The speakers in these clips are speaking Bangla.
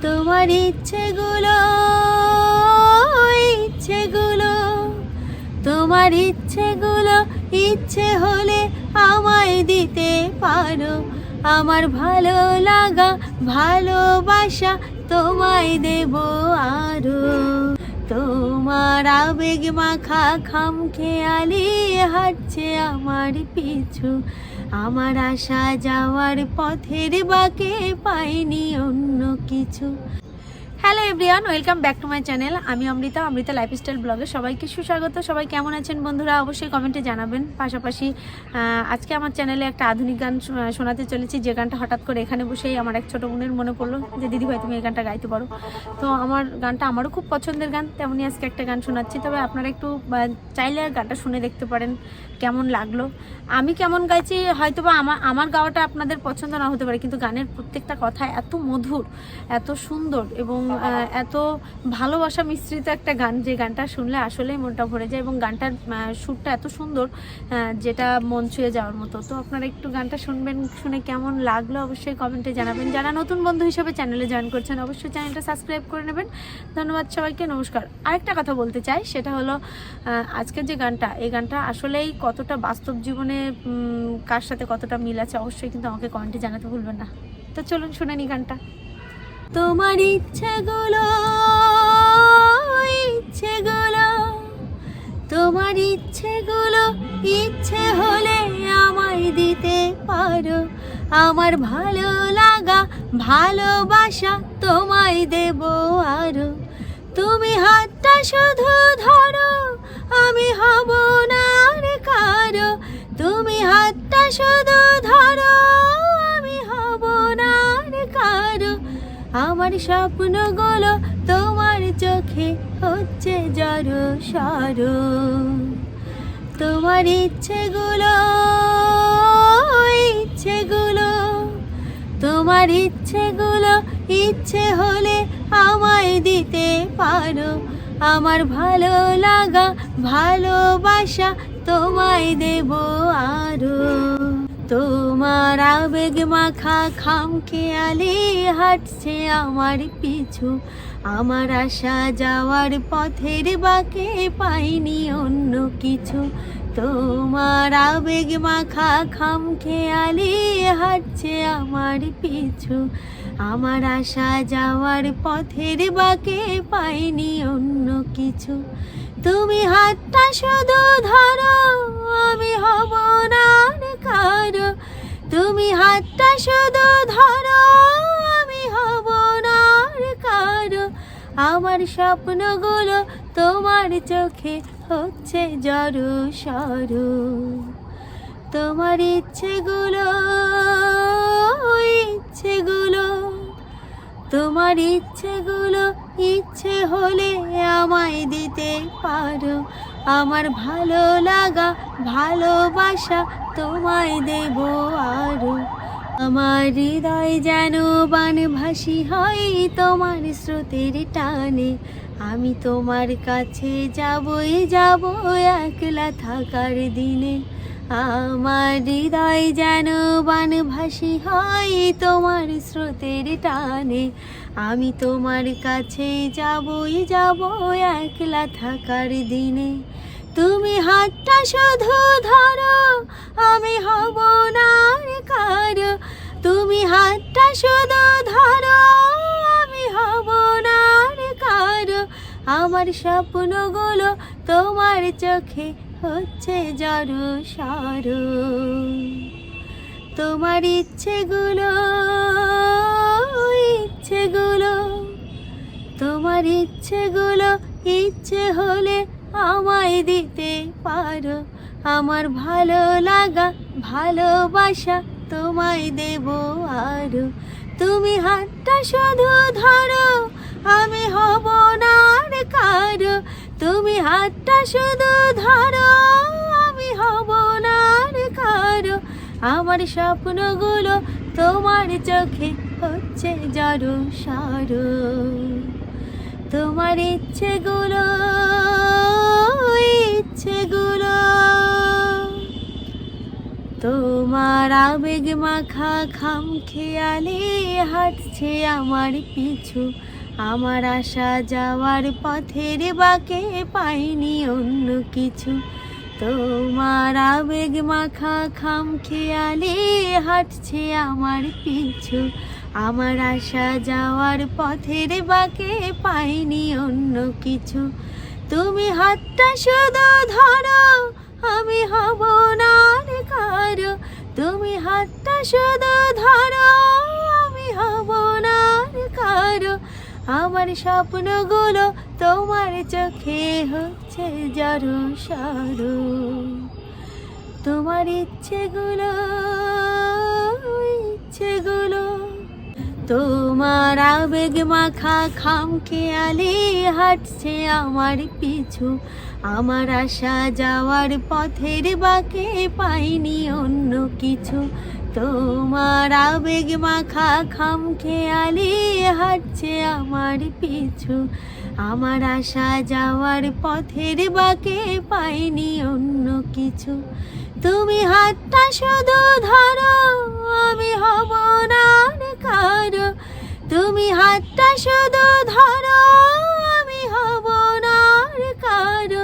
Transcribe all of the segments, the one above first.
তোমার ইচ্ছেগুলো ইচ্ছেগুলো তোমার ইচ্ছেগুলো ইচ্ছে হলে আমায় দিতে পারো। আমার ভালো লাগা ভালোবাসা তোমায় দেব আরো। তোমার আবেগ মাখা খামখেয়ালি হাঁটছে আমার পিছু। আমার আসা যাওয়ার পথের বাঁকে পাইনি অন্য কিছু। Hello everyone, welcome back to my channel. আমি অমৃতা লাইফস্টাইল ব্লগে সবাইকে সুস্বাগত। সবাই কেমন আছেন বন্ধুরা, অবশ্যই কমেন্টে জানাবেন। পাশাপাশি আজকে আমার চ্যানেলে একটা আধুনিক গান শোনাতে চলেছি, যে গানটা হঠাৎ করে এখানে বসেই আমার এক ছোটো বোনের মনে পড়লো যে দিদি ভাই তুমি এই গানটা গাইতে পারো। তো আমার গানটা আমারও খুব পছন্দের গান, তেমনই আজকে একটা গান শোনাচ্ছি। তবে আপনারা একটু চাইলে গানটা শুনে দেখতে পারেন কেমন লাগলো। আমি কেমন গাইছি হয়তো বা আমার গাওয়াটা আপনাদের পছন্দ না হতে পারে, কিন্তু গানের প্রত্যেকটা কথা এত মধুর, এত সুন্দর এবং এত ভালোবাসা মিশ্রিত একটা গান, যে গানটা শুনলে আসলেই মনটা ভরে যায় এবং গানটার সুরটা এত সুন্দর যেটা মন ছুঁয়ে যাওয়ার মতো। তো আপনারা একটু গানটা শুনবেন, শুনে কেমন লাগলো অবশ্যই কমেন্টে জানাবেন। যারা নতুন বন্ধু হিসেবে চ্যানেলে জয়েন করছেন অবশ্যই চ্যানেলটা সাবস্ক্রাইব করে নেবেন। ধন্যবাদ সবাইকে, নমস্কার। আরেকটা কথা বলতে চাই, সেটা হলো আজকের যে গানটা, এই গানটা আসলেই কতটা বাস্তব জীবনে কার সাথে কতটা মিল আছে অবশ্যই কিন্তু আমাকে কমেন্টে জানাতে ভুলবেন না। তো চলুন শুনে নি গানটা। তোমার ইচ্ছেগুলো ইচ্ছেগুলো তোমার ইচ্ছেগুলো ইচ্ছে হলে আমায় দিতে পারো। আমার ভালো লাগা ভালোবাসা তোমায় দেব আরো। তুমি হাতটা শুধু ধরো, আমি হব না আর কারো। তুমি হাতটা শুধু ধরো, আমি হব না আর কারো। আমার স্বপ্নগুলো তোমার চোখে হচ্ছে জড়ো সরো। তোমার ইচ্ছেগুলো ইচ্ছেগুলো তোমার ইচ্ছেগুলো ইচ্ছে হলে আমায় দিতে পারো। আমার ভালো লাগা ভালোবাসা তোমায় দেব আরো। তোমার আবেগ মাখা খামখেয়ালি হাঁটছে আমার পিছু। আমার আসা যাওয়ার পথের বাঁকে পাইনি অন্য কিছু। তোমার আবেগ মাখা খামখেয়ালি হাঁটছে আমার পিছু। আমার আসা যাওয়ার পথের বাঁকে পাইনি অন্য কিছু। তুমি হাতটা শুধু ধরো, আমি হব না আর কারো। তুমি হাতটা শুধু ধরো, আমি হব না আর কারো। আমার স্বপ্নগুলো তোমার চোখে হচ্ছে জড়ো সরো। তোমার ইচ্ছেগুলো ইচ্ছেগুলো তোমার ইচ্ছেগুলো ইচ্ছে হলে আমায় দিতে পারো। আমার ভালো লাগা ভালোবাসা তোমায় দেব আরো। আমার হৃদয় যেন বানভাসী হয় তোমার স্রোতের টানে। আমি তোমার কাছে যাবই যাব একলা থাকার দিনে। আমার হৃদয় যেন বানভাসী হয় তোমার স্রোতের টানে। আমি তোমার কাছে যাবই যাব একলা থাকার দিনে। তুমি হাতটা শুধু ধরো, আমি হব না আর কারো। তুমি হাতটা শুধু ধরো, আমি হব না আর কারো। আমার স্বপ্নগুলো তোমার চোখে হচ্ছে জড়ো সরো। তোমার ইচ্ছেগুলো ইচ্ছেগুলো তোমার ইচ্ছেগুলো ইচ্ছে হলে আমায় দিতে পারো। আমার ভালো লাগা ভালোবাসা তোমায় দেব আরো। তুমি হাতটা শুধু ধরো, আমি হব না আর কারো। তুমি হাতটা শুধু ধরো, আমি হব না আর কারো। আমার স্বপ্নগুলো তোমার চোখে হচ্ছে জড়ো সরো। তোমার ইচ্ছেগুলো ইচ্ছেগুলো তোমার আবেগ মাখা খামখেয়ালি হাঁটছে আমার পিছু, আমার আসা যাওয়ার পথের বাঁকে পাইনি অন্য কিছু। তোমার আবেগ মাখা খামখেয়ালি হাঁটছে আমার পিছু, আমার আসা যাওয়ার পথের বাঁকে পাইনি অন্য কিছু। তুমি হাতটা শুধু ধরো, আমি হব না আর কারো। তুমি হাতটা শুধু ধরো, আমি হব না আর কারো। আমার স্বপ্নগুলো তোমার চোখে হচ্ছে জড়ো সরো, তোমার ইচ্ছেগুলো ইচ্ছেগুলো। তোমার আবেগ মাখা খামখেয়ালি হাঁটছে আমার পিছু, আমার আসা যাওয়ার পথের বাঁকে পাইনি অন্য কিছু। তোমার আবেগ মাখা খামখেয়ালি হাঁটছে আমার পিছু, আমার আসা যাওয়ার পথের বাঁকে পাইনি অন্য কিছু। তুমি হাতটা শুধু ধরো, আমি হব না আর কারো। তুমি হাতটা শুধু ধরো, আমি হব না আর কারো।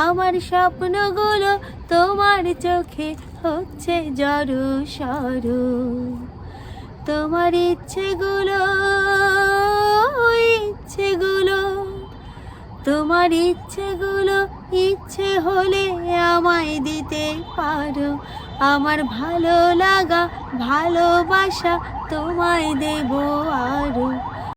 আমার স্বপ্নগুলো তোমার চোখে হচ্ছে জড়ো সরো, তোমার ইচ্ছেগুলো ইচ্ছেগুলো। তোমার ইচ্ছেগুলো ইচ্ছে হলে আমায় দিতে পারো, আমার ভালো লাগা ভালোবাসা তোমায় দেব আরো।